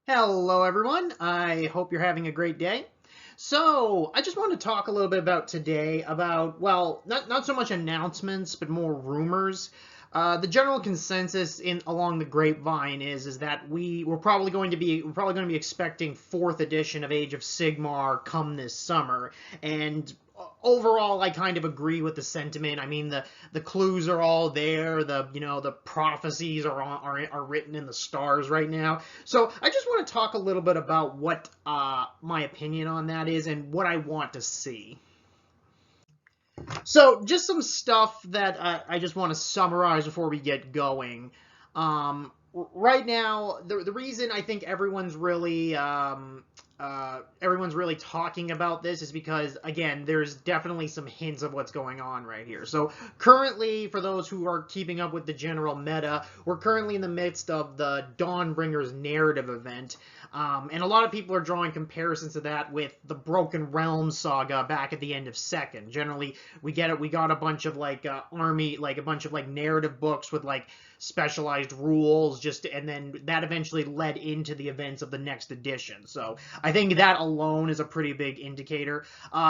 Hello, everyone. I hope you're having a great day. So, I just want to talk a little bit about today about, well, not so much announcements, but more rumors. The general consensus in along the grapevine is that we're probably going to be expecting fourth edition of Age of Sigmar come this summer, and overall I kind of agree with the sentiment. I mean, the clues are all there. The prophecies are written in the stars right now. So I just want to talk a little bit about what my opinion on that is and what I want to see. So just some stuff that I just want to summarize before we get going. Right now, the reason I think everyone's really talking about this is because, again, there's definitely some hints of what's going on right here. So currently, for those who are keeping up with the general meta, we're currently in the midst of the Dawnbringers narrative event. And a lot of people are drawing comparisons to that with the Broken Realms saga back at the end of second. Generally, we got a bunch of a bunch of narrative books with specialized rules, and then that eventually led into the events of the next edition. So I think that alone is a pretty big indicator.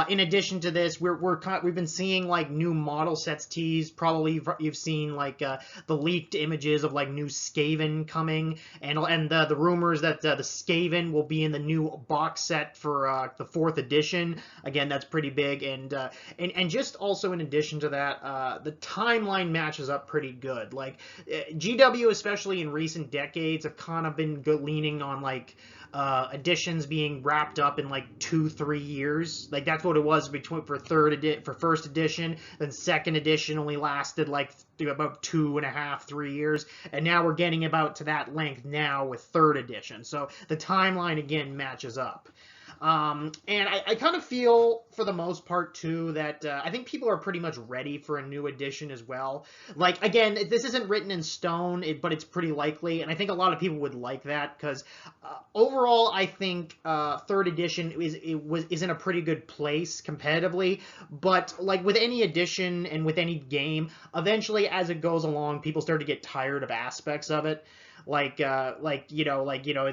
In addition to this, we've been seeing new model sets teased. Probably you've seen the leaked images of new Skaven coming, and the rumors that the Skaven will be in the new box set for the fourth edition. Again, that's pretty big, and just also in addition to that, the timeline matches up pretty good. GW, especially in recent decades, have kind of been leaning on editions being wrapped up in 2-3 years. That's what it was for first edition. Then second edition only lasted about 2.5-3 years, and now we're getting about to that length now with third edition. So the timeline again matches up. And I kind of feel, for the most part, too, that I think people are pretty much ready for a new edition as well. Again, this isn't written in stone, but it's pretty likely, and I think a lot of people would like that, because overall, I think third edition is in a pretty good place competitively, but with any edition and with any game, eventually, as it goes along, people start to get tired of aspects of it. It's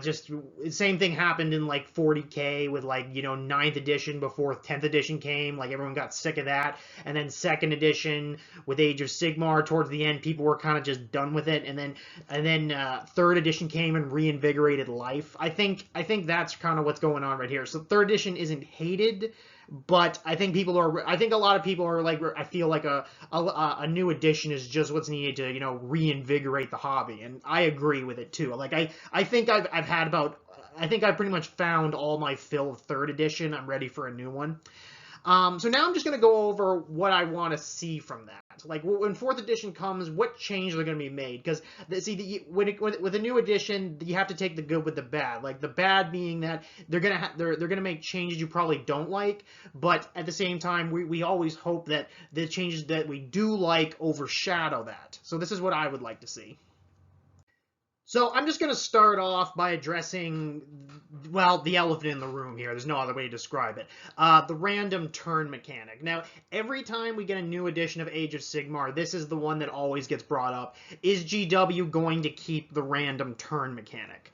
just the same thing happened in 40K with ninth edition before 10th edition came. Everyone got sick of that, and then second edition with Age of Sigmar towards the end, people were kind of just done with it, and then third edition came and reinvigorated life. I think that's kind of what's going on right here. So third edition isn't hated, but I think a lot of people are I feel like a new edition is just what's needed to reinvigorate the hobby, and I agree with it too. I think I've pretty much found all my fill of third edition. I'm ready for a new one. So now I'm just going to go over what I want to see from that. When fourth edition comes, what changes are going to be made? Because with a new edition, you have to take the good with the bad. The bad being that they're gonna make changes you probably don't like, but at the same time, we always hope that the changes that we do like overshadow that. So this is what I would like to see. So I'm just going to start off by addressing, well, the elephant in the room here. There's no other way to describe it. The random turn mechanic. Now, every time we get a new edition of Age of Sigmar, this is the one that always gets brought up. Is GW going to keep the random turn mechanic?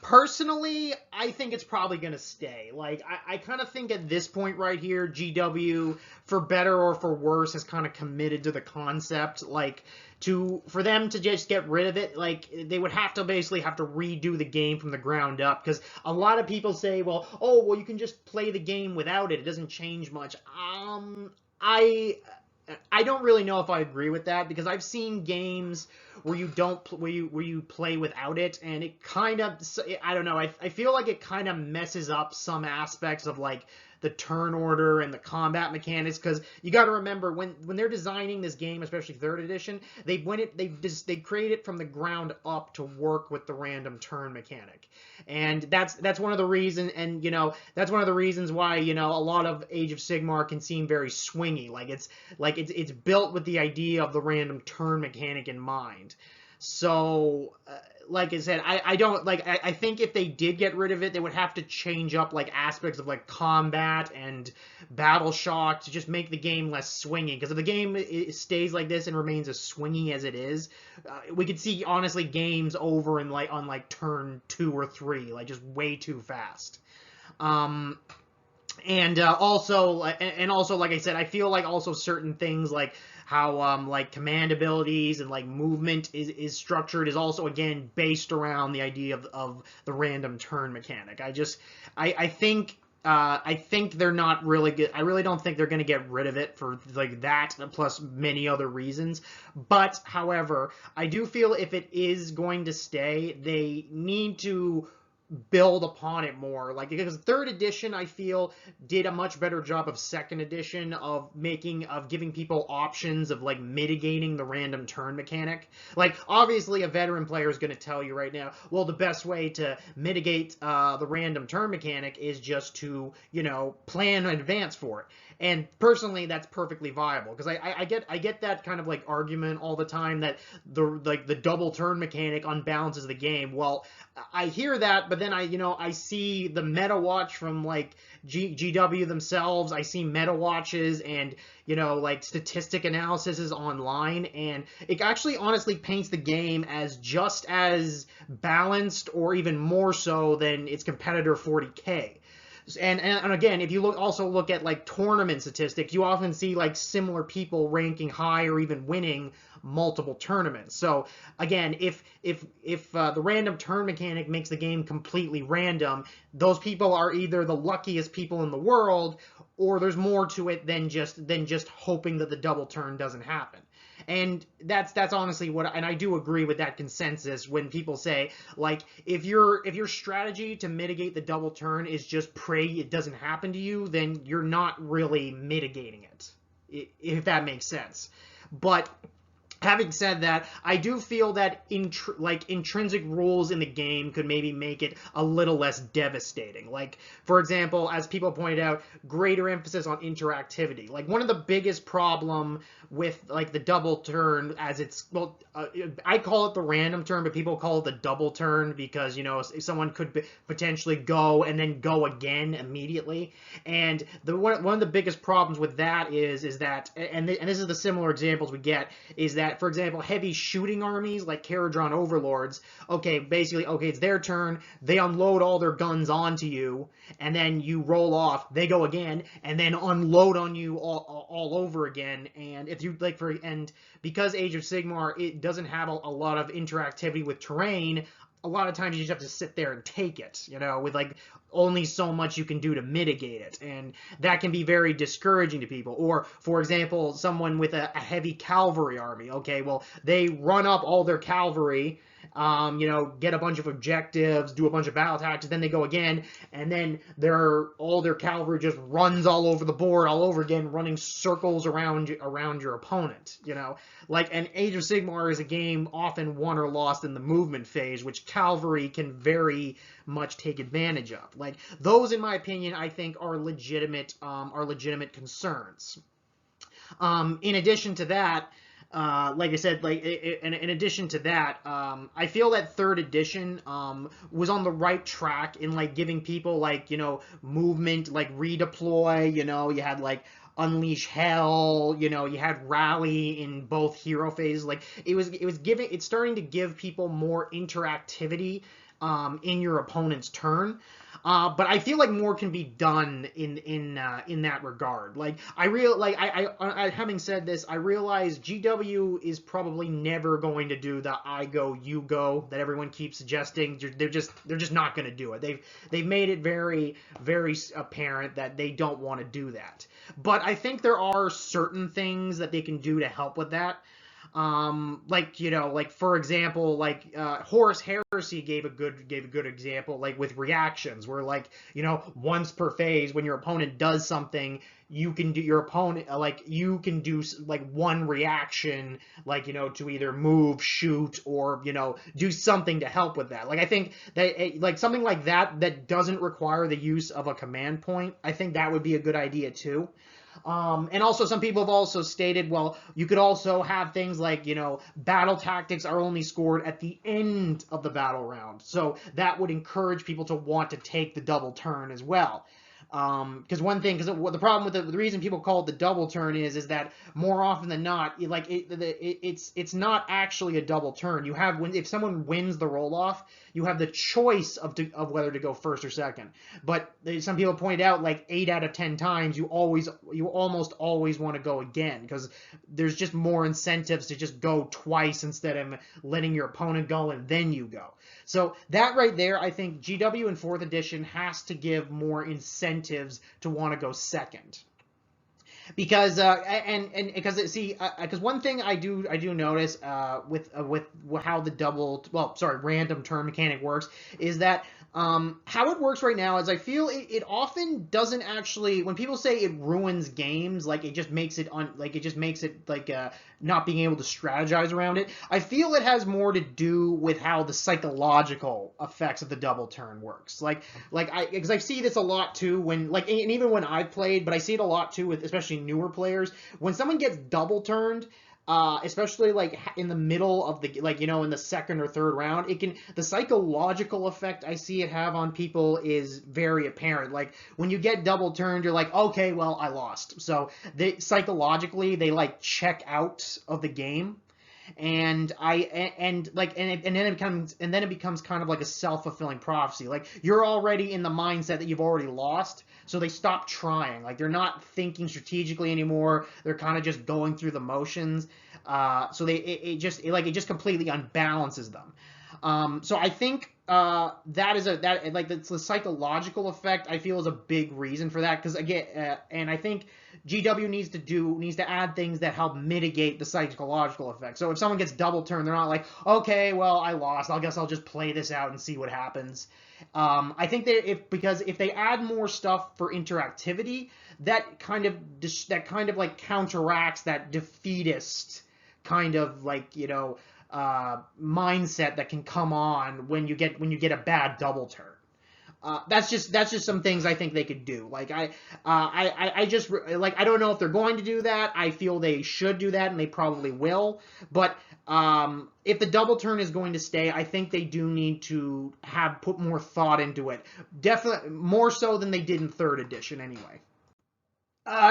Personally, I think it's probably going to stay. I kind of think at this point right here, GW, for better or for worse, has kind of committed to the concept. For them to just get rid of it, they would basically have to redo the game from the ground up. Because a lot of people say, well, you can just play the game without it. It doesn't change much. I don't really know if I agree with that, because I've seen games where you play without it, and it kind of, I don't know, I feel like it kind of messes up some aspects of the turn order and the combat mechanics, because you got to remember when they're designing this game, especially third edition, they create it from the ground up to work with the random turn mechanic, and that's one of the reasons, and that's one of the reasons why a lot of Age of Sigmar can seem very swingy. It's built with the idea of the random turn mechanic in mind. So, like I said, I don't like. I think if they did get rid of it, they would have to change up like aspects of like combat and battle shock to just make the game less swingy. Because if the game stays like this and remains as swingy as it is, we could see honestly games over in like on like turn 2 or 3, like just way too fast. And also, like I said, I feel like also certain things like how like command abilities and like movement is structured is also again based around the idea of the random turn mechanic. I think they're not really good. I really don't think they're going to get rid of it for like that plus many other reasons. But however, I do feel if it is going to stay, they need to build upon it more, like, because third edition I feel did a much better job of second edition of giving people options of like mitigating the random turn mechanic. Like obviously a veteran player is going to tell you right now, well, the best way to mitigate the random turn mechanic is just to, you know, plan in advance for it. And personally, that's perfectly viable because I get that kind of like argument all the time that the double turn mechanic unbalances the game. Well, I hear that, but then I see the meta watch from like GW themselves. I see meta watches and like statistic analysis online, and it actually honestly paints the game as just as balanced or even more so than its competitor 40K. And again, if you look at like tournament statistics, you often see like similar people ranking high or even winning multiple tournaments. So again, if the random turn mechanic makes the game completely random, those people are either the luckiest people in the world, or there's more to it than just hoping that the double turn doesn't happen. And that's honestly and I do agree with that consensus when people say, like, if your strategy to mitigate the double turn is just pray it doesn't happen to you, then you're not really mitigating it, if that makes sense. But having said that, I do feel that intrinsic rules in the game could maybe make it a little less devastating. Like, for example, as people pointed out, greater emphasis on interactivity. Like, one of the biggest problem with like the double turn, as it's, well, I call it the random turn, but people call it the double turn because, someone could potentially go and then go again immediately. And one of the biggest problems with that is that, and this is the similar examples we get, is that, for example, heavy shooting armies like Caradron Overlords, basically, it's their turn, they unload all their guns onto you, and then you roll off, they go again, and then unload on you all over again. And if you and because Age of Sigmar, it doesn't have a lot of interactivity with terrain, a lot of times you just have to sit there and take it, with like only so much you can do to mitigate it. And that can be very discouraging to people. Or, for example, someone with a heavy cavalry army. Well, they run up all their cavalry, get a bunch of objectives, do a bunch of battle tactics, then they go again, and then all their cavalry just runs all over the board all over again, running circles around your opponent, and Age of Sigmar is a game often won or lost in the movement phase, which cavalry can very much take advantage of. Like, those, in my opinion, I think are legitimate concerns. In addition to that, like I said, in addition to that, I feel that third edition was on the right track in like giving people like movement, like redeploy. You had like Unleash Hell. You had Rally in both hero phases. Like it's starting to give people more interactivity in your opponent's turn. But I feel like more can be done in that regard. Like having said this, I realize GW is probably never going to do the I go you go that everyone keeps suggesting. They're just not going to do it. They've made it very, very apparent that they don't want to do that. But I think there are certain things that they can do to help with that. For example, Horus Heresy gave a good example, like with reactions, where once per phase, when your opponent does something, you can do one reaction, to either move, shoot, or do something to help with that. I think that something like that doesn't require the use of a command point, I think that would be a good idea too. And also some people have also stated, well, you could also have things like, battle tactics are only scored at the end of the battle round. So that would encourage people to want to take the double turn as well. Because the problem with the reason people call it the double turn is that more often than not, it's not actually a double turn. You have if someone wins the roll off, you have the choice of whether to go first or second. But some people point out, like 8 out of 10 times, you almost always want to go again, because there's just more incentives to just go twice instead of letting your opponent go and then you go. So that right there, I think GW in 4th edition has to give more incentives to want to go second. Because because one thing I do notice with how the random turn mechanic works is that how it works right now is I feel it often doesn't actually, when people say it ruins games, like it just makes it not being able to strategize around it. I feel it has more to do with how the psychological effects of the double turn works. Because I see this a lot too when and even when I've played, but I see it a lot too with especially newer players. When someone gets double turned, especially in the middle of the in the second or third round, the psychological effect I see it have on people is very apparent. Like when you get double turned, you're like, okay, well, I lost. So psychologically they check out of the game. And then it becomes kind of like a self-fulfilling prophecy. Like you're already in the mindset that you've already lost, so they stop trying. Like they're not thinking strategically anymore. They're kind of just going through the motions. So it just completely unbalances them. So I think the psychological effect I feel is a big reason for that, because again, and I think GW needs to add things that help mitigate the psychological effect. So if someone gets double turned, they're not like, okay, well, I lost, I guess I'll just play this out and see what happens. I think that if they add more stuff for interactivity, that kind of counteracts that defeatist kind of mindset that can come on when you get a bad double turn. That's just some things I think they could do. I don't know if they're going to do that. I feel they should do that, and they probably will. But if the double turn is going to stay, I think they do need to put more thought into it. Definitely more so than they did in 3rd edition, anyway.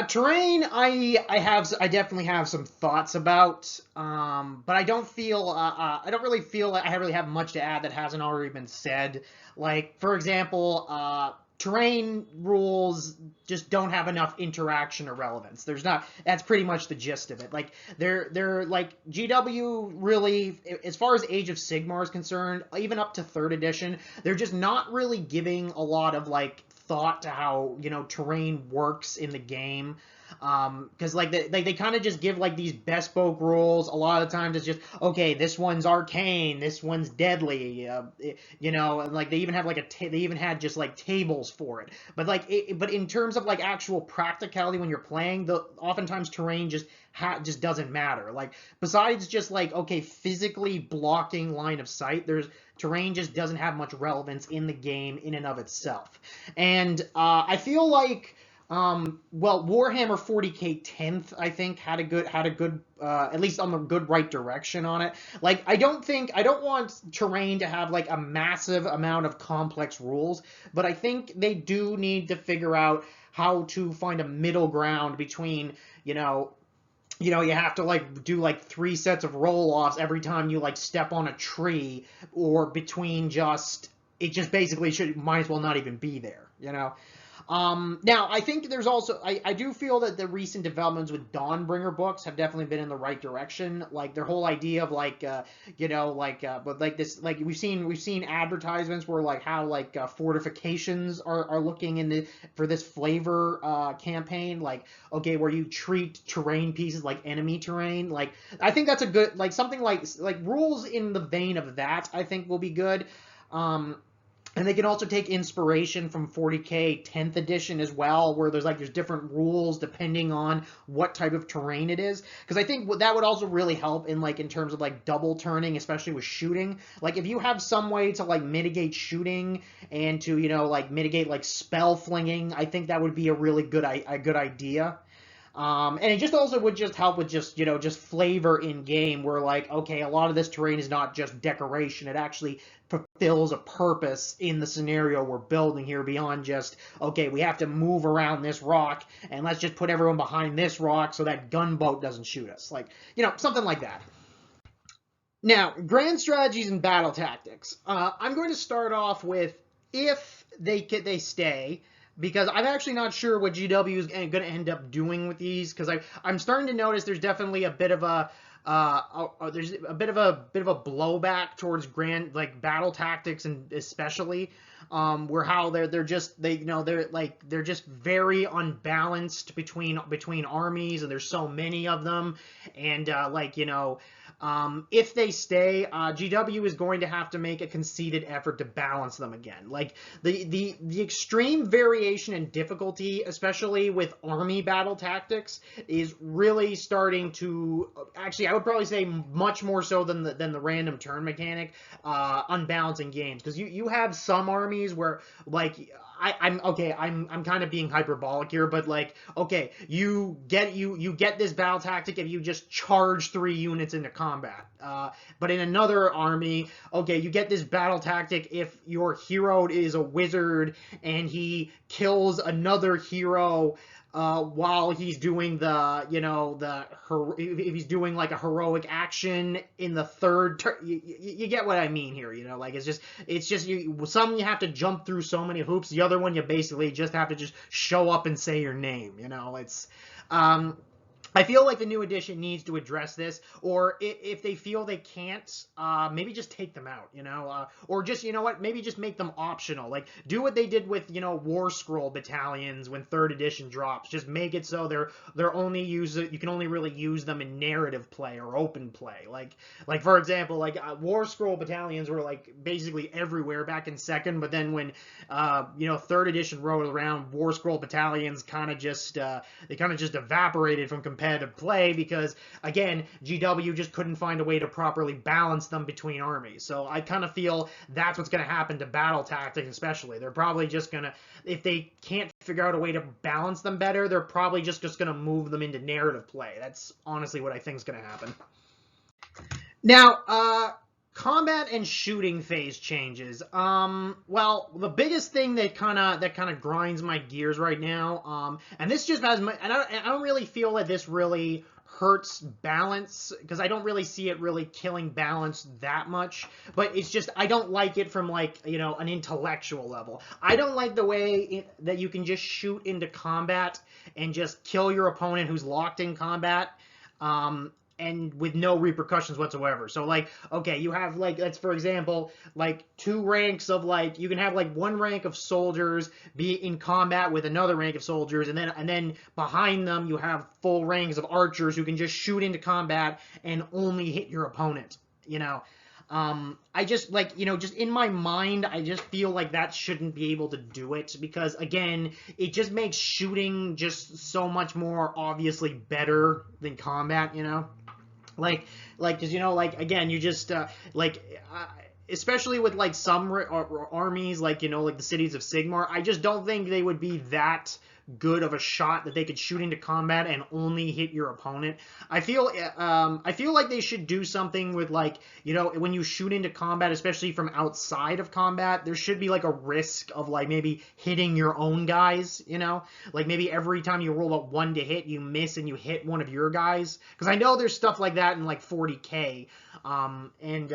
Terrain, I definitely have some thoughts about, but I don't really feel like I really have much to add that hasn't already been said. Like, for example, terrain rules just don't have enough interaction or relevance. That's pretty much the gist of it. Like, they're like, GW really, as far as Age of Sigmar is concerned, even up to 3rd edition, they're just not really giving a lot of, thought to how terrain works in the game, because they kind of just give these bespoke rules. A lot of the times it's just, okay, this one's arcane, this one's deadly, and they even have they even had just tables for it. But but in terms of actual practicality when you're playing, oftentimes terrain just doesn't matter. Besides just okay, physically blocking line of sight, terrain just doesn't have much relevance in the game in and of itself. And I feel Warhammer 40k 10th, I think, had a good at least on the good right direction on it. I don't want terrain to have a massive amount of complex rules, but I think they do need to figure out how to find a middle ground between, you have to do 3 sets of roll-offs every time you step on a tree, or between it just basically might as well not even be there, Now, I think there's also, I do feel that the recent developments with Dawnbringer books have definitely been in the right direction. Their whole idea of we've seen advertisements where how fortifications are looking for this flavor campaign, okay, where you treat terrain pieces like enemy terrain. I think that's a good, something like rules in the vein of that, I think will be good. And they can also take inspiration from 40k 10th edition as well, where there's different rules depending on what type of terrain it is. Because I think that would also really help in in terms of double turning, especially with shooting. If you have some way to mitigate shooting and to mitigate spell flinging, I think that would be a really good idea. And it just also would just help with just, just flavor in game where like, okay, a lot of this terrain is not just decoration. It actually fulfills a purpose in the scenario we're building here beyond just, okay, we have to move around this rock and let's just put everyone behind this rock so that gunboat doesn't shoot us. Like, something like that. Now, grand strategies and battle tactics. I'm going to start off with if they stay, because I'm actually not sure what GW is going to end up doing with these, because I'm starting to notice there's definitely a bit of a there's a bit of a blowback towards grand battle tactics, and especially where how they're just they're just very unbalanced between armies, and there's so many of them, and if they stay, GW is going to have to make a conceited effort to balance them again. Like the extreme variation in difficulty, especially with army battle tactics, is really starting to, actually I would probably say much more so than the random turn mechanic, unbalancing games, because you have some armies where I'm kind of being hyperbolic here, but okay, you get this battle tactic if you just charge 3 units into combat. But in another army, okay, you get this battle tactic if your hero is a wizard and he kills another hero while he's doing if he's doing a heroic action in the third turn. You get what I mean here, it's just some you have to jump through so many hoops, the other one you basically just have to just show up and say your name, it's I feel like the new edition needs to address this, or if they feel they can't, maybe just take them out, or just, maybe just make them optional. Like, do what they did with, War Scroll battalions when 3rd edition drops. Just make it so they're only you can only really use them in narrative play or open play. Like for example, War Scroll battalions were basically everywhere back in 2nd, but then when 3rd edition rolled around, War Scroll battalions kind of just evaporated from competitive play because, again, GW just couldn't find a way to properly balance them between armies. So I kind of feel that's what's going to happen to battle tactics especially. They're probably just going to, if they can't figure out a way to balance them better, they're probably just going to move them into narrative play. That's honestly what I think is going to happen. Now, combat and shooting phase changes. Well, the biggest thing that kind of grinds my gears right now, and this just has my, and I don't really feel that this really hurts balance, because I don't really see it really killing balance that much, but it's just I don't like it from an intellectual level. I don't like the way that you can just shoot into combat and just kill your opponent who's locked in combat, and with no repercussions whatsoever. So okay, you have let's for example 2 ranks of you can have 1 rank of soldiers be in combat with another rank of soldiers, and then behind them you have full ranks of archers who can just shoot into combat and only hit your opponent. I just just in my mind, I just feel that shouldn't be able to do it, because again, it just makes shooting just so much more obviously better than combat, because again, you just especially with some armies the cities of Sigmar, I just don't think they would be that good of a shot that they could shoot into combat and only hit your opponent. I feel like they should do something with when you shoot into combat, especially from outside of combat, there should be a risk of maybe hitting your own guys, maybe every time you roll a 1 to hit, you miss and you hit one of your guys, because I know there's stuff like that in 40k, and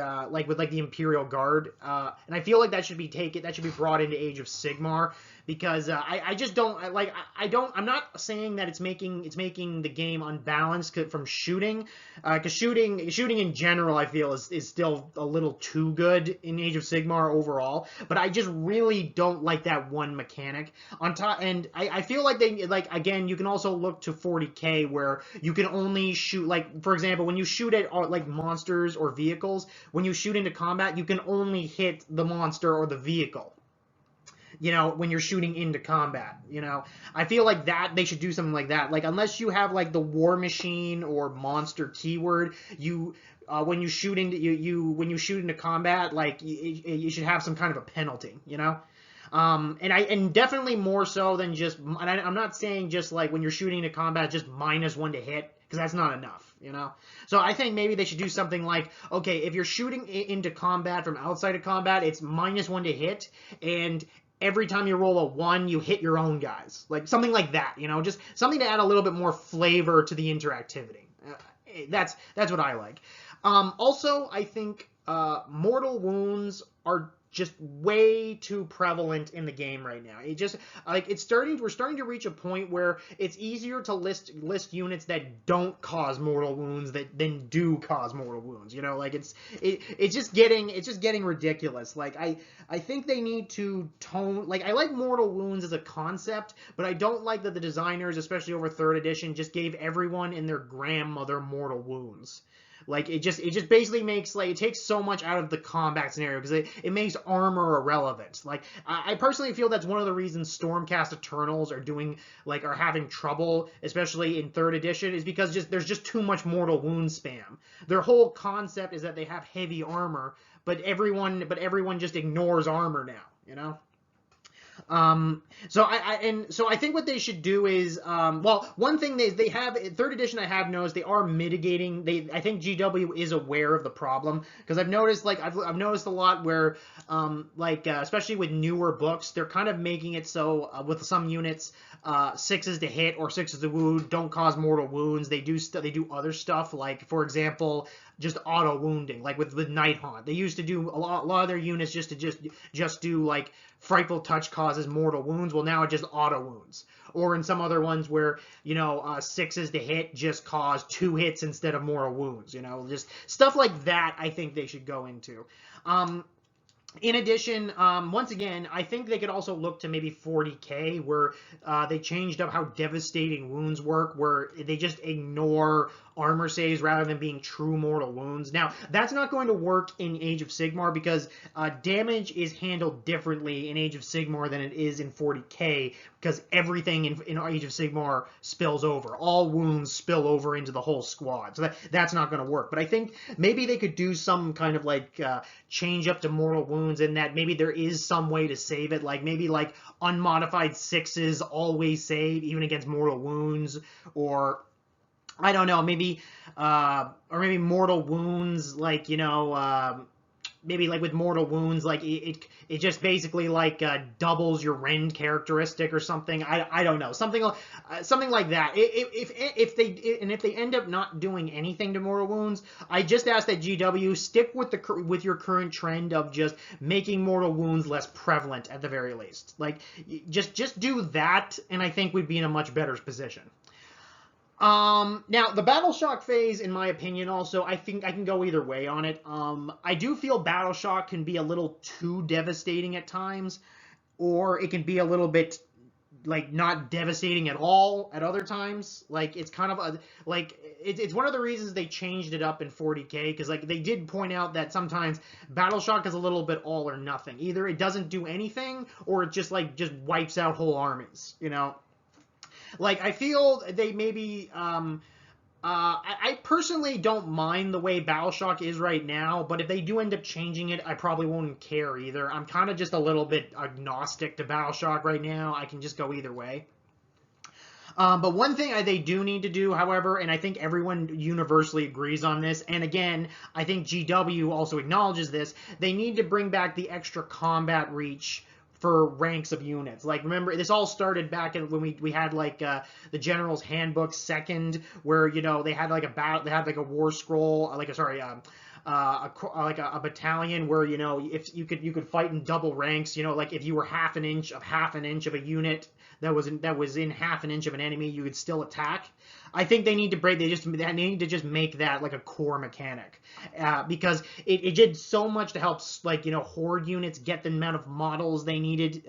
with the Imperial Guard, and I feel that should be brought into Age of Sigmar, because I just don't I'm not saying that it's making the game unbalanced from shooting, because shooting in general I feel is still a little too good in Age of Sigmar overall, but I just really don't like that one mechanic on top. And I feel like they again, you can also look to 40k where you can only shoot for example, when you shoot at monsters or vehicles, when you shoot into combat, you can only hit the monster or the vehicle, when you're shooting into combat. I feel that they should do something like that. Unless you have the war machine or monster keyword, when you shoot into combat, you should have some kind of a penalty. And definitely more so than just, and I'm not saying just like when you're shooting into combat, just -1 to hit, because that's not enough, you know? So I think maybe they should do something like, okay, if you're shooting into combat from outside of combat, it's -1 to hit, and every time you roll a 1, you hit your own guys. Like, something like that, you know? Just something to add a little bit more flavor to the interactivity. That's what I like. Also, I think mortal wounds are just way too prevalent in the game right now. It just like we're starting to reach a point where it's easier to list units that don't cause mortal wounds than do cause mortal wounds. You know, like it's just getting ridiculous. Like I think they need to tone, like I like mortal wounds as a concept, but I don't like that the designers, especially over 3rd edition, just gave everyone and their grandmother mortal wounds. Like, it just basically makes, like, it takes so much out of the combat scenario, because it makes armor irrelevant. Like, I personally feel that's one of the reasons Stormcast Eternals are having trouble, especially in 3rd edition, is because there's just too much mortal wound spam. Their whole concept is that they have heavy armor, but everyone just ignores armor now, you know? So I think what they should do is, well, one thing they have, 3rd edition I have noticed, they are mitigating, I think GW is aware of the problem, because I've noticed, like, I've noticed a lot where, especially with newer books, they're kind of making it so, with some units, 6s to hit or 6s to wound don't cause mortal wounds. They do other stuff, like, for example, just auto wounding, like with Night Haunt. They used to do a lot of their units just do like Frightful Touch causes mortal wounds. Well, now it just auto wounds. Or in some other ones where, you know, 6s to hit just cause 2 hits instead of mortal wounds. You know, just stuff like that. I think they should go into. In addition, once again, I think they could also look to maybe 40k, where they changed up how devastating wounds work, where they just ignore armor saves rather than being true mortal wounds. Now, that's not going to work in Age of Sigmar, because damage is handled differently in Age of Sigmar than it is in 40k, because everything in Age of Sigmar spills over. All wounds spill over into the whole squad, so that's not going to work. But I think maybe they could do some kind of like change up to mortal wounds, in that maybe there is some way to save it, like maybe like unmodified 6s always save even against mortal wounds, or I don't know, maybe or maybe mortal wounds, like, you know, maybe like with mortal wounds, like it just basically like doubles your rend characteristic or something. I don't know, something like that. If they end up not doing anything to mortal wounds, I just ask that GW stick with your current trend of just making mortal wounds less prevalent at the very least. Like, just do that, and I think we'd be in a much better position. Now, the Battle Shock phase, in my opinion, also, I think I can go either way on it. I do feel Battle Shock can be a little too devastating at times, or it can be a little bit, like, not devastating at all at other times. Like, it's kind of it's one of the reasons they changed it up in 40k, because, like, they did point out that sometimes Battle Shock is a little bit all or nothing. Either it doesn't do anything, or it just wipes out whole armies, you know? Like, I feel they maybe, I personally don't mind the way Battle Shock is right now, but if they do end up changing it, I probably won't care either. I'm kind of just a little bit agnostic to Battle Shock right now. I can just go either way. But one thing they do need to do, however, and I think everyone universally agrees on this, and again, I think GW also acknowledges this, they need to bring back the extra combat reach for ranks of units. Like, remember, this all started back when we had like the General's Handbook 2nd, where, you know, they had like a war scroll, like a battalion where, you know, if you could fight in double ranks, you know, like if you were half an inch of a unit that was in half an inch of an enemy, you could still attack. I think they need to just make that like a core mechanic, because it did so much to help, like, you know, horde units get the amount of models they needed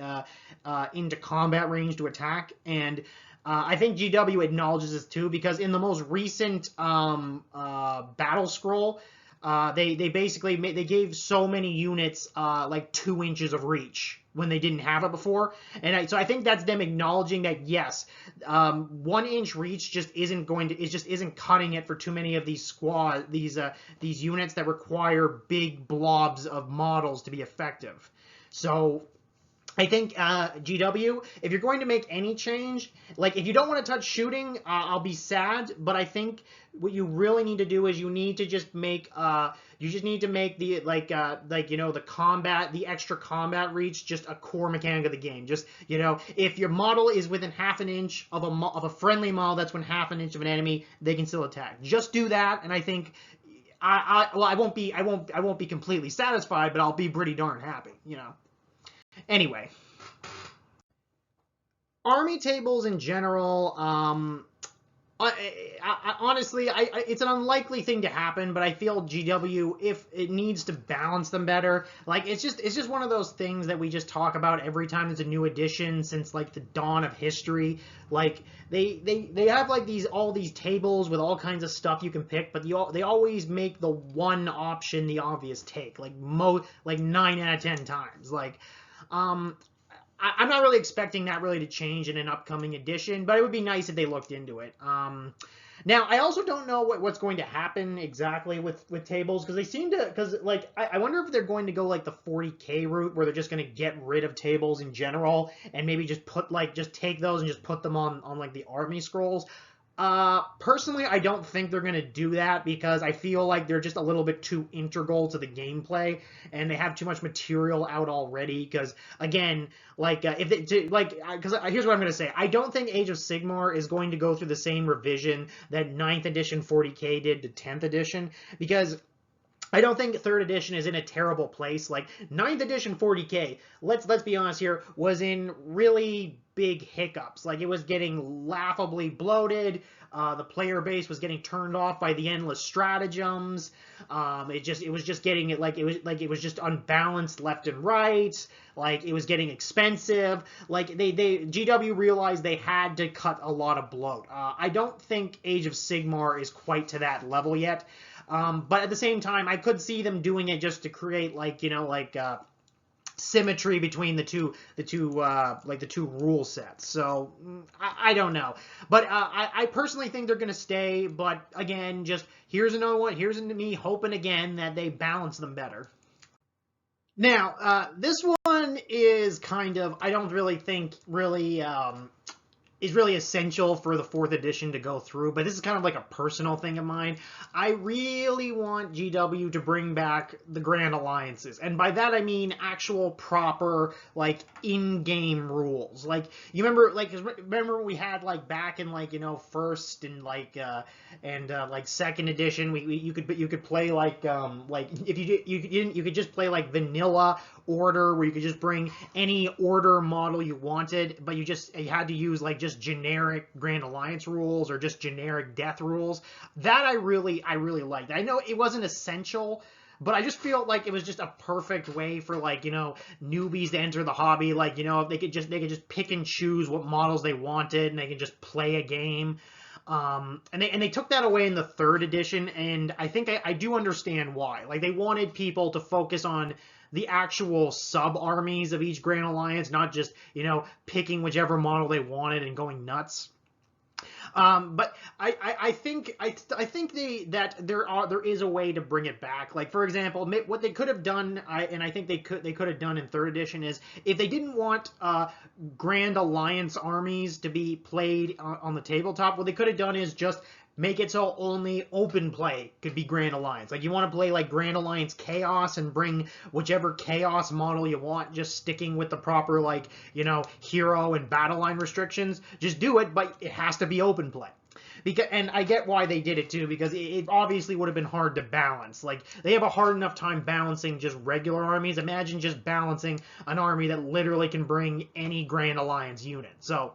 into combat range to attack. And I think GW acknowledges this too, because in the most recent battle scroll, they basically they gave so many units like 2 inches of reach when they didn't have it before, and so I think that's them acknowledging that yes, 1 inch reach just isn't cutting it for too many of these these units that require big blobs of models to be effective. So I think GW, if you're going to make any change, like if you don't want to touch shooting, I'll be sad. But I think what you really need to do is you need to just make you just need to make the the combat, the extra combat reach, just a core mechanic of the game. Just if your model is within half an inch of a friendly model that's within half an inch of an enemy, they can still attack. Just do that, and I think I won't be completely satisfied, but I'll be pretty darn happy. Anyway, army tables in general, honestly, it's an unlikely thing to happen, but I feel GW, if it needs to balance them better, like it's just one of those things that we just talk about every time there's a new edition since like the dawn of history. Like they have like all these tables with all kinds of stuff you can pick, but they always make the one option the obvious take, like 9 out of 10 times. Like I'm not really expecting that really to change in an upcoming edition, but it would be nice if they looked into it. Now, I also don't know what's going to happen exactly with tables, because they seem to, I wonder if they're going to go like the 40K route, where they're just going to get rid of tables in general, and maybe just just take those and just put them on like the army scrolls. Personally, I don't think they're going to do that, because I feel like they're just a little bit too integral to the gameplay, and they have too much material out already. Because again, here's what I'm going to say. I don't think Age of Sigmar is going to go through the same revision that 9th edition 40K did to 10th edition, because I don't think 3rd edition is in a terrible place. Like 9th edition 40K, let's be honest here, was in really big hiccups. Like it was getting laughably bloated. The player base was getting turned off by the endless stratagems. It was just unbalanced left and right. Like it was getting expensive. Like GW realized they had to cut a lot of bloat. I don't think Age of Sigmar is quite to that level yet. But at the same time, I could see them doing it just to create symmetry between the two rule sets. So I don't know, but I personally think they're going to stay. But again, just here's another one. Here's me hoping again that they balance them better. Now, this one is kind of, I don't really think is really essential for the 4th edition to go through, but this is kind of like a personal thing of mine. I really want GW to bring back the Grand Alliances, and by that I mean actual proper like in-game rules. Like you remember we had like back in first and like 2nd edition, you could play if you could just play like vanilla order, where you could just bring any order model you wanted, but you had to use like just generic Grand Alliance rules or just generic death rules. That I really liked. I know it wasn't essential, but I just feel like it was just a perfect way for newbies to enter the hobby. They could just pick and choose what models they wanted, and they could just play a game. And they took that away in the 3rd edition, and I think I do understand why. Like they wanted people to focus on the actual sub-armies of each Grand Alliance, not just, picking whichever model they wanted and going nuts. But I think that there is a way to bring it back. Like for example, what they could have done, and I think they could have done in 3rd edition, is if they didn't want Grand Alliance armies to be played on the tabletop, what they could have done is just make it so only open play could be Grand Alliance. Like you want to play like Grand Alliance Chaos and bring whichever Chaos model you want, just sticking with the proper hero and battle line restrictions. Just do it, but it has to be open play. And I get why they did it too, because it obviously would have been hard to balance. Like they have a hard enough time balancing just regular armies. Imagine just balancing an army that literally can bring any Grand Alliance unit. So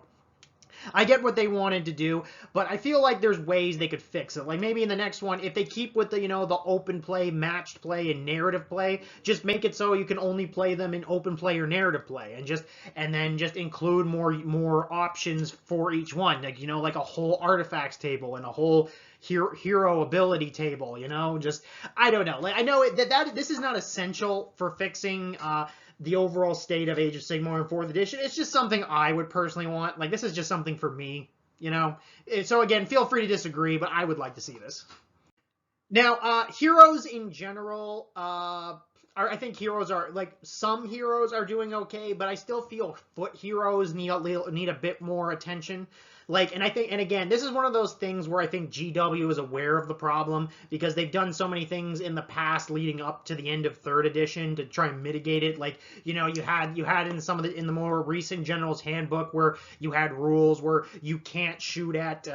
I get what they wanted to do, but I feel like there's ways they could fix it. Like maybe in the next one, if they keep with the the open play, matched play, and narrative play, just make it so you can only play them in open play or narrative play, and then just include more options for each one. Like a whole artifacts table and a whole hero ability table. Just I don't know. Like I know that this is not essential for fixing the overall state of Age of Sigmar in 4th edition. It's just something I would personally want. Like, this is just something for me, So, again, feel free to disagree, but I would like to see this. Now, heroes in general, I think heroes are, like, some heroes are doing okay, but I still feel foot heroes need a bit more attention. Like, and I think, and again, this is one of those things where I think GW is aware of the problem, because they've done so many things in the past leading up to the end of 3rd edition to try and mitigate it. Like, you know, you had in some of in the more recent General's Handbook where you had rules where you can't shoot at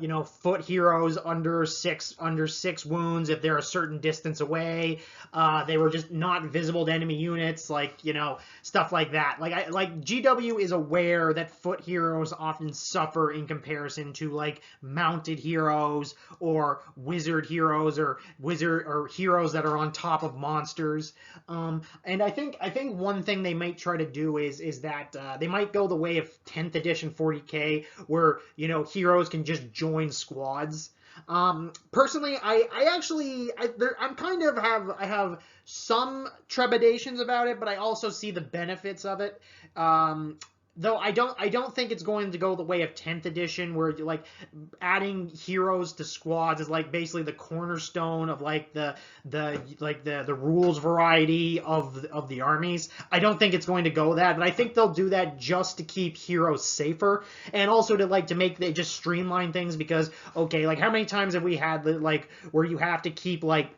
you know, foot heroes under six wounds if they're a certain distance away. They were just not visible to enemy units, like, you know, stuff like that. Like GW is aware that foot heroes often suffer in comparison to, like, mounted heroes or wizard heroes or heroes that are on top of monsters. And I think one thing they might try to do is that they might go the way of 10th edition 40k, where, you know, heroes can just join squads. Personally, I have some trepidations about it, but I also see the benefits of it. Though I don't think it's going to go the way of 10th edition, where, like, adding heroes to squads is, like, basically the cornerstone of, like, the rules variety of the armies. I don't think it's going to go that, but I think they'll do that just to keep heroes safer, and also to make they just streamline things, because, okay, like, how many times have we had, like, where you have to keep, like,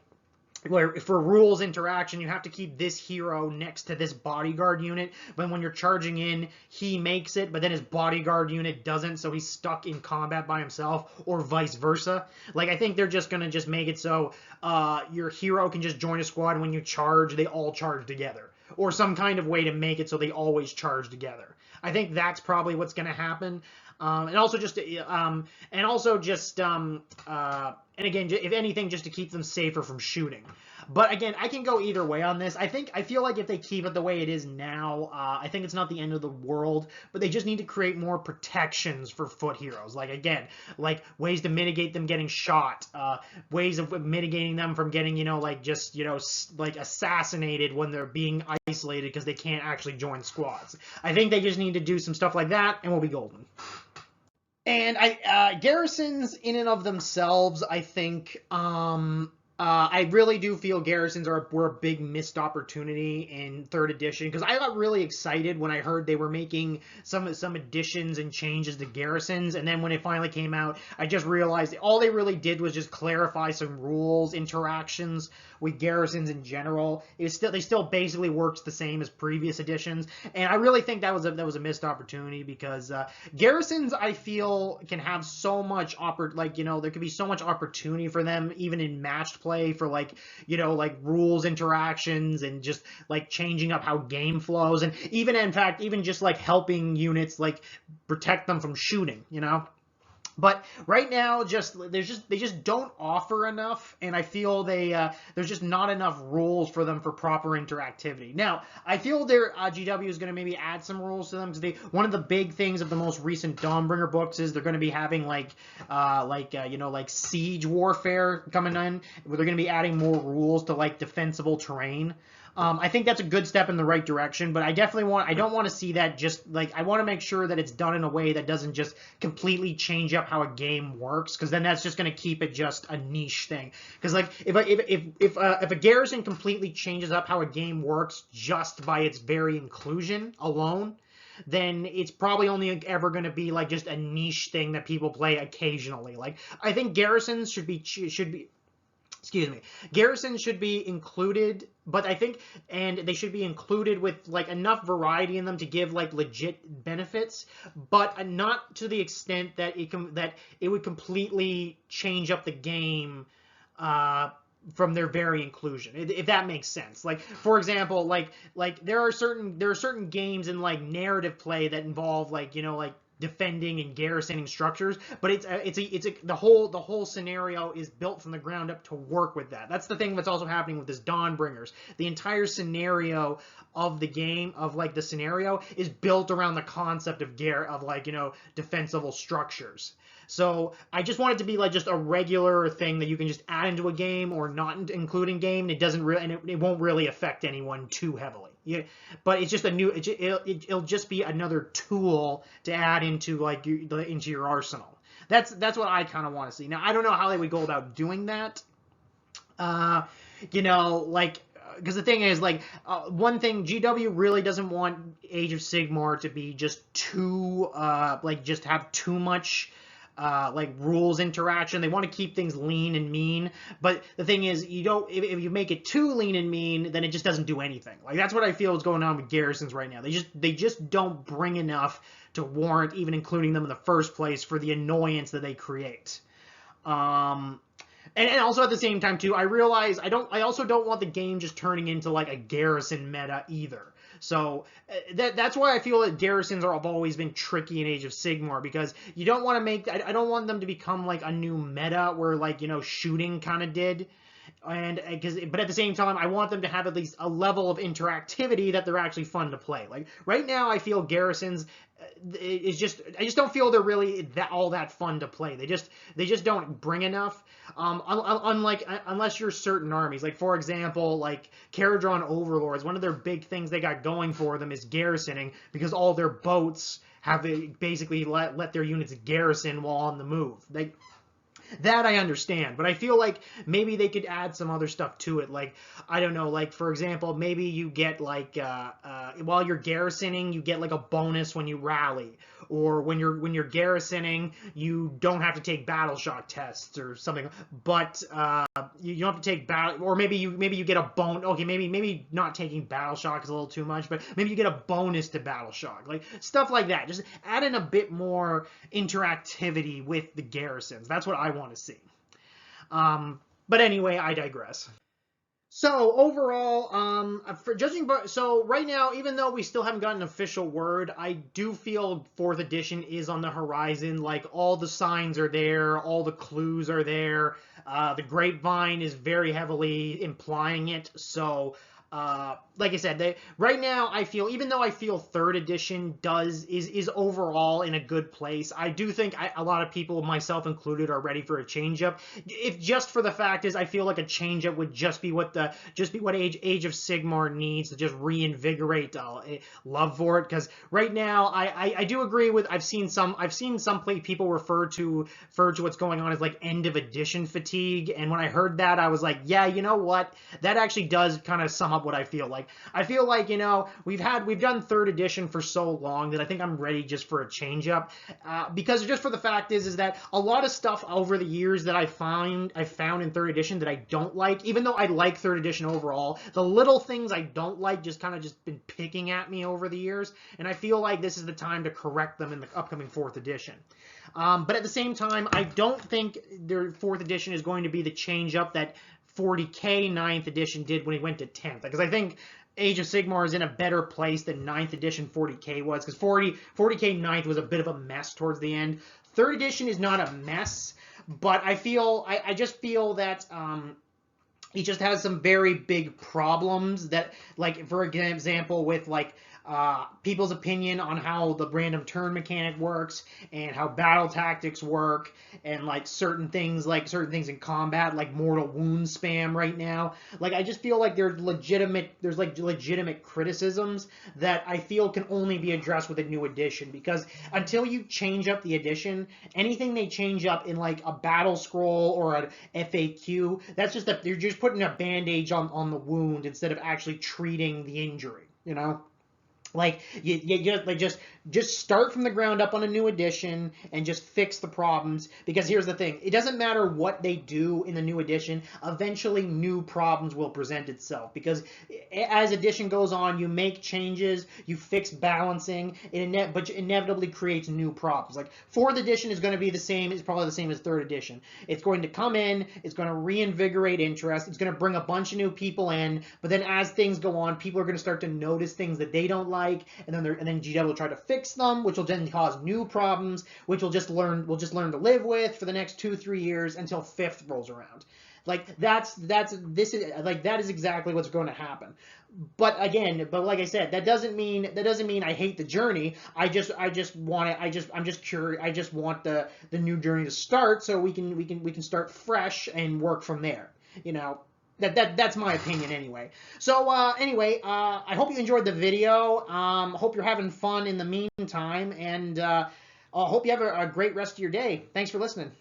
where for rules interaction you have to keep this hero next to this bodyguard unit, but when you're charging in he makes it, but then his bodyguard unit doesn't, so he's stuck in combat by himself, or vice versa. Like, I think they're just gonna just make it so your hero can just join a squad, and when you charge they all charge together, or some kind of way to make it so they always charge together. I think that's probably what's going to happen. And again, if anything, just to keep them safer from shooting. But again, I can go either way on this. I feel like if they keep it the way it is now, I think it's not the end of the world, but they just need to create more protections for foot heroes. Like, again, like ways to mitigate them getting shot, ways of mitigating them from getting, you know, like, just, you know, like, assassinated when they're being isolated because they can't actually join squads. I think they just need to do some stuff like that, and we'll be golden. And garrisons in and of themselves, I think, I really do feel garrisons were a big missed opportunity in 3rd edition, because I got really excited when I heard they were making some additions and changes to garrisons, and then when it finally came out, I just realized all they really did was just clarify some rules, interactions with garrisons in general. They still basically works the same as previous editions, and I really think that was a missed opportunity, because garrisons, I feel, can have so much there could be so much opportunity for them even in matched play, for, like, you know, like, rules interactions, and just, like, changing up how game flows, and even, in fact, even just, like, helping units, like, protect them from shooting, you know. But right now, they just don't offer enough, and I feel there's just not enough rules for them for proper interactivity. Now, I feel GW is going to maybe add some rules to them, because one of the big things of the most recent Dawnbringer books is they're going to be having like siege warfare coming in, where they're going to be adding more rules to, like, defensible terrain. I think that's a good step in the right direction, but I don't want to see that just, like, I want to make sure that it's done in a way that doesn't just completely change up how a game works, because then that's just going to keep it just a niche thing. Because, like, if a garrison completely changes up how a game works just by its very inclusion alone, then it's probably only ever going to be, like, just a niche thing that people play occasionally. Like, I think garrisons garrisons should be included, but I think, and they should be included with, like, enough variety in them to give, like, legit benefits, but not to the extent that it would completely change up the game from their very inclusion, if that makes sense. Like, for example, like there are certain games in, like, narrative play that involve, like, you know, like, defending and garrisoning structures, but the whole scenario is built from the ground up to work with that. That's the thing that's also happening with this Dawnbringers. The entire scenario of the game, of, like, the scenario, is built around the concept of like, you know, defensible structures. So I just want it to be, like, just a regular thing that you can just add into a game or not include in game. And it won't really affect anyone too heavily. Yeah, but it's just it'll just be another tool to add into, like, into your arsenal. That's what I kind of want to see. Now, I don't know how they would go about doing that. You know, like, because the thing is, like, one thing, GW really doesn't want Age of Sigmar to be just too, like, just have too much, like, rules interaction. They want to keep things lean and mean, but the thing is, you don't, if you make it too lean and mean, then it just doesn't do anything. Like, that's what I feel is going on with garrisons right now. They just don't bring enough to warrant even including them in the first place for the annoyance that they create. And also at the same time too, I realize I also don't want the game just turning into like a garrison meta either. So that's why I feel that garrisons have always been tricky in Age of Sigmar, because you don't want to make, I don't want them to become like a new meta where, like, you know, shooting kind of did. And but at the same time, I want them to have at least a level of interactivity that they're actually fun to play. Like right now, I feel garrisons, I just don't feel they're really all that fun to play. They just don't bring enough. Unlike, unless you're certain armies, like for example, like Caradron Overlords, one of their big things they got going for them is garrisoning, because all their boats have basically let their units garrison while on the move. That I understand, but I feel like maybe they could add some other stuff to it. Like, I don't know, like, for example, maybe you get, like, while you're garrisoning, you get, like, a bonus when you rally. Or when you're garrisoning, you don't have to take battle shock tests or something. But you don't have to take battle, or maybe you get a bonus. Okay, maybe not taking battle shock is a little too much, but maybe you get a bonus to battle shock. Like, stuff like that. Just add in a bit more interactivity with the garrisons. That's what I want to see. But anyway, I digress. So overall, for judging by, so right now, even though we still haven't gotten an official word, I do feel 4th edition is on the horizon. Like, all the signs are there, all the clues are there. The grapevine is very heavily implying it. So like I said, right now I feel, even though I feel 3rd edition is overall in a good place, I do think a lot of people, myself included, are ready for a change up. If just for the fact is, I feel like a change up would just be what Age of Sigmar needs to just reinvigorate love for it. Because right now I do agree with, I've seen some people refer to what's going on as like end of edition fatigue, and when I heard that, I was like, yeah, you know what, that actually does kind of sum up what I feel like. I feel like, you know, we've done 3rd edition for so long that I think I'm ready just for a change up, because just for the fact is that a lot of stuff over the years that I found in 3rd edition that I don't like, even though I like 3rd edition overall, the little things I don't like just been picking at me over the years, and I feel like this is the time to correct them in the upcoming 4th edition. But at the same time, I don't think their 4th edition is going to be the change up that 40k 9th edition did when he went to 10th, because I think Age of Sigmar is in a better place than 9th edition 40k was, because 40k 9th was a bit of a mess towards the end. 3rd edition is not a mess, but I just feel that he just has some very big problems that, like, for example, with, like, people's opinion on how the random turn mechanic works and how battle tactics work, and like certain things in combat, like mortal wound spam right now. Like, I just feel like there's legitimate criticisms that I feel can only be addressed with a new edition, because until you change up the edition, anything they change up in like a battle scroll or an FAQ, that's just that you're just putting a bandage on the wound instead of actually treating the injury, you know? Like, just start from the ground up on a new edition and just fix the problems, because here's the thing, it doesn't matter what they do in the new edition, eventually new problems will present itself, because as edition goes on, you make changes, you fix balancing, but it inevitably creates new problems. Like, 4th edition is going to be the same, it's probably the same as 3rd edition. It's going to come in, it's going to reinvigorate interest, it's going to bring a bunch of new people in, but then as things go on, people are going to start to notice things that they don't like, and then GW will try to fix them, which will then cause new problems, which we'll just learn to live with for the next 2-3 years until 5th rolls around. Like, that is exactly what's going to happen. But again, like I said, that doesn't mean I hate the journey. I'm just curious. I just want the new journey to start, so we can start fresh and work from there. You know. That's my opinion anyway. So anyway, I hope you enjoyed the video. Hope you're having fun in the meantime, and hope you have a great rest of your day. Thanks for listening.